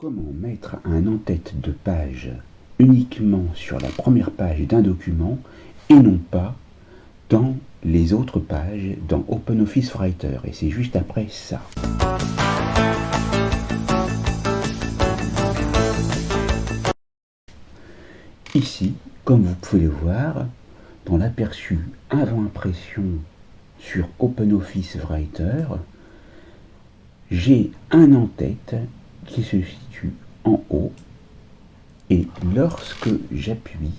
Comment mettre un en-tête de page uniquement sur la première page d'un document et non pas dans les autres pages dans OpenOffice Writer. Et c'est juste après ça. Ici, comme vous pouvez le voir, dans l'aperçu avant impression sur OpenOffice Writer, j'ai un en-tête qui se situe en haut, et lorsque j'appuie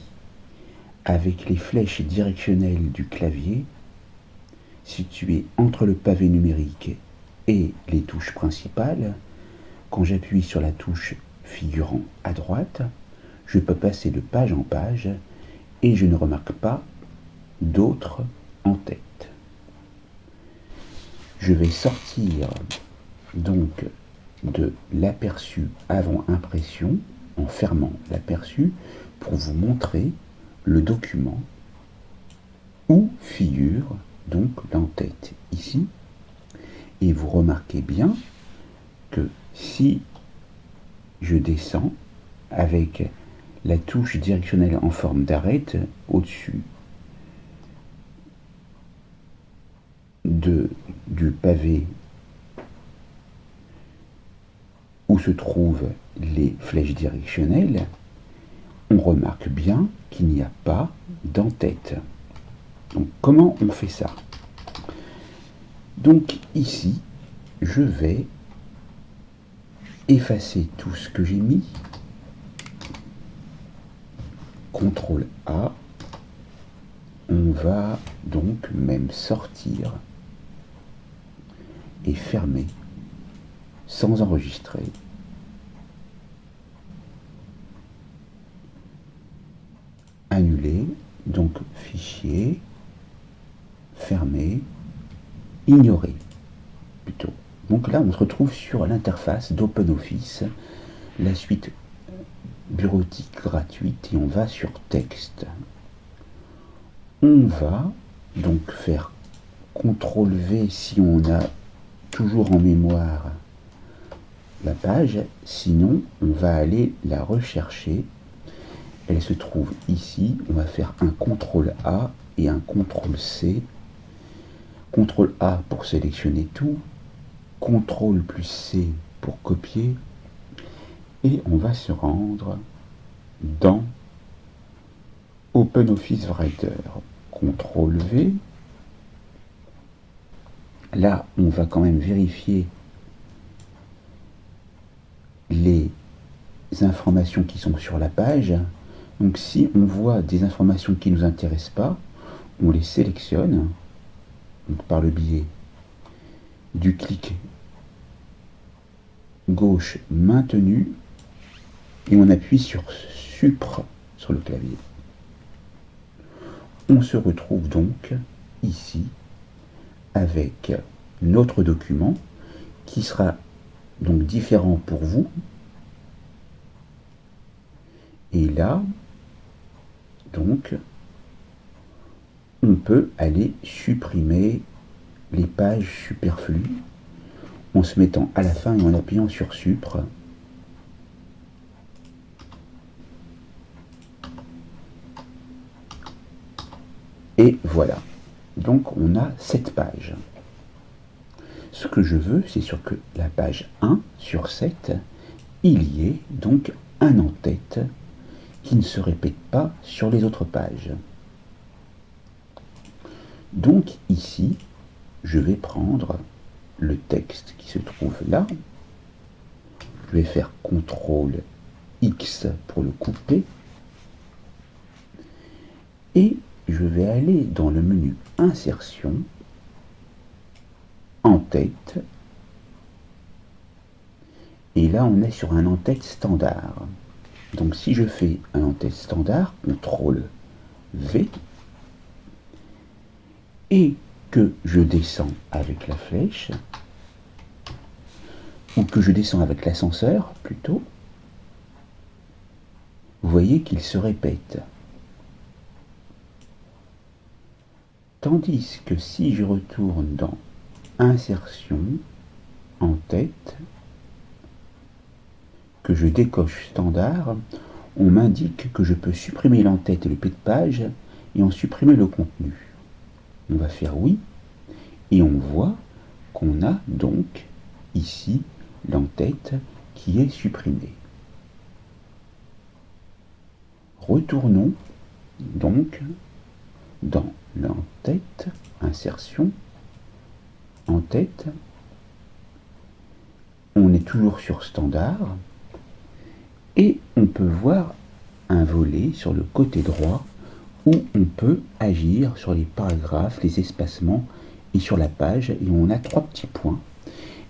avec les flèches directionnelles du clavier situées entre le pavé numérique et les touches principales, quand j'appuie sur la touche figurant à droite, je peux passer de page en page et je ne remarque pas d'autres en-tête. Je vais sortir donc de l'aperçu avant impression en fermant l'aperçu pour vous montrer le document où figure donc l'en-tête ici. Et vous remarquez bien que si je descends avec la touche directionnelle en forme d'arête au-dessus du pavé où se trouvent les flèches directionnelles, on remarque bien qu'il n'y a pas d'en-tête. Donc comment on fait ça? Donc ici, je vais effacer tout ce que j'ai mis. CTRL A. On va donc même sortir et fermer sans enregistrer. Annuler, donc fichier, fermer, ignorer plutôt. Donc là on se retrouve sur l'interface d'OpenOffice, la suite bureautique gratuite, et on va sur texte. On va donc faire CTRL V si on a toujours en mémoire la page, sinon on va aller la rechercher. Elle se trouve ici, on va faire un CTRL A et un CTRL C. CTRL A pour sélectionner tout, CTRL plus C pour copier, et on va se rendre dans OpenOffice Writer. CTRL V. Là, on va quand même vérifier les informations qui sont sur la page. Donc si on voit des informations qui ne nous intéressent pas, on les sélectionne donc par le biais du clic gauche maintenu et on appuie sur Supr sur le clavier. On se retrouve donc ici avec notre document qui sera donc différent pour vous. Et là, donc, on peut aller supprimer les pages superflues en se mettant à la fin et en appuyant sur Supr. Et voilà. Donc on a cette page. Ce que je veux, c'est sur que la page 1 sur 7, il y ait donc un en-tête qui ne se répète pas sur les autres pages. Donc ici, je vais prendre le texte qui se trouve là. Je vais faire CTRL X pour le couper. Et je vais aller dans le menu Insertion, En-tête. Et là, on est sur un en-tête standard. Donc si je fais un en-tête standard, CTRL V, et que je descends avec la flèche, ou que je descends avec l'ascenseur plutôt, vous voyez qu'il se répète. Tandis que si je retourne dans Insertion, En-tête, que je décoche standard, on m'indique que je peux supprimer l'entête et le pied de page et en supprimer le contenu. On va faire oui et on voit qu'on a donc ici l'entête qui est supprimée. Retournons donc dans l'entête, insertion, en-tête. On est toujours sur standard et on peut voir un volet sur le côté droit où on peut agir sur les paragraphes, les espacements et sur la page, et on a 3 petits points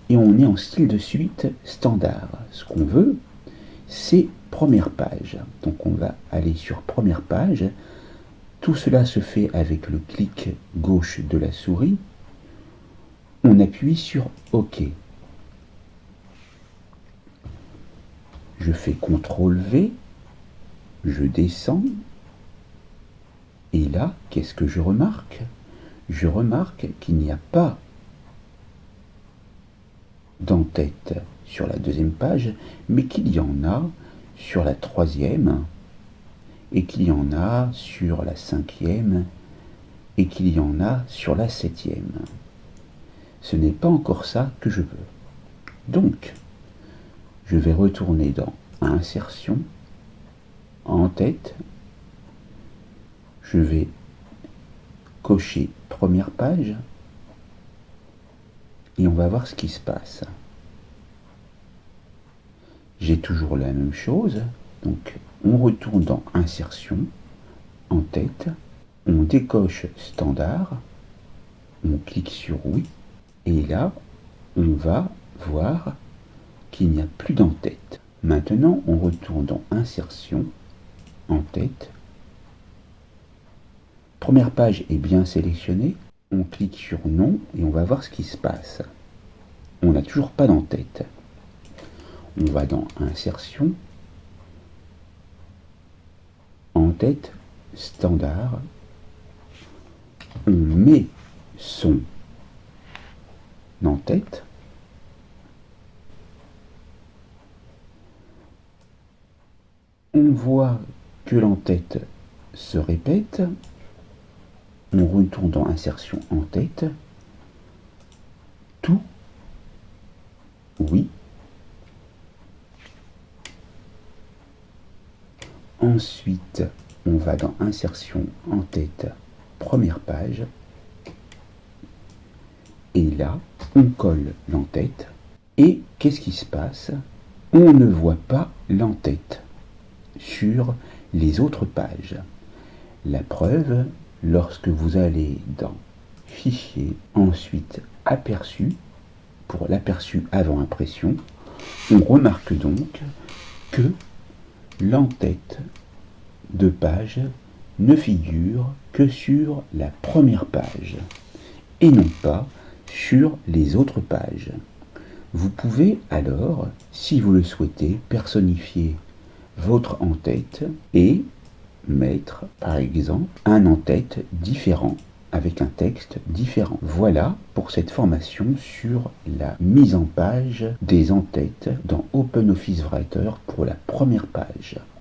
et on est en style de suite standard. Ce qu'on veut, c'est première page. Donc on va aller sur première page. Tout cela se fait avec le clic gauche de la souris. On appuie sur OK. Je fais CTRL V, je descends, et là, qu'est-ce que je remarque? Je remarque qu'il n'y a pas d'entête sur la deuxième page, mais qu'il y en a sur la troisième, et qu'il y en a sur la cinquième, et qu'il y en a sur la septième. Ce n'est pas encore ça que je veux. Donc, je vais retourner dans Insertion, en-tête, je vais cocher première page, et on va voir ce qui se passe. J'ai toujours la même chose, donc on retourne dans Insertion, en-tête, on décoche standard, on clique sur oui, et là, on va voir qu'il n'y a plus d'entête. Maintenant, on retourne dans Insertion, en-tête. Première page est bien sélectionnée. On clique sur non et on va voir ce qui se passe. On n'a toujours pas d'entête. On va dans Insertion, en-tête, standard. On met son en-tête. On voit que l'entête se répète. On retourne dans Insertion, en-tête. Tout. Oui. Ensuite, on va dans Insertion, en-tête, première page. Et là, on colle l'entête. Et qu'est-ce qui se passe? On ne voit pas l'entête sur les autres pages. La preuve, lorsque vous allez dans Fichier, ensuite Aperçu, pour l'aperçu avant impression, on remarque donc que l'entête de page ne figure que sur la première page et non pas sur les autres pages. Vous pouvez alors, si vous le souhaitez, personnifier votre en-tête et mettre, par exemple, un en-tête différent avec un texte différent. Voilà pour cette formation sur la mise en page des en-têtes dans OpenOffice Writer pour la première page.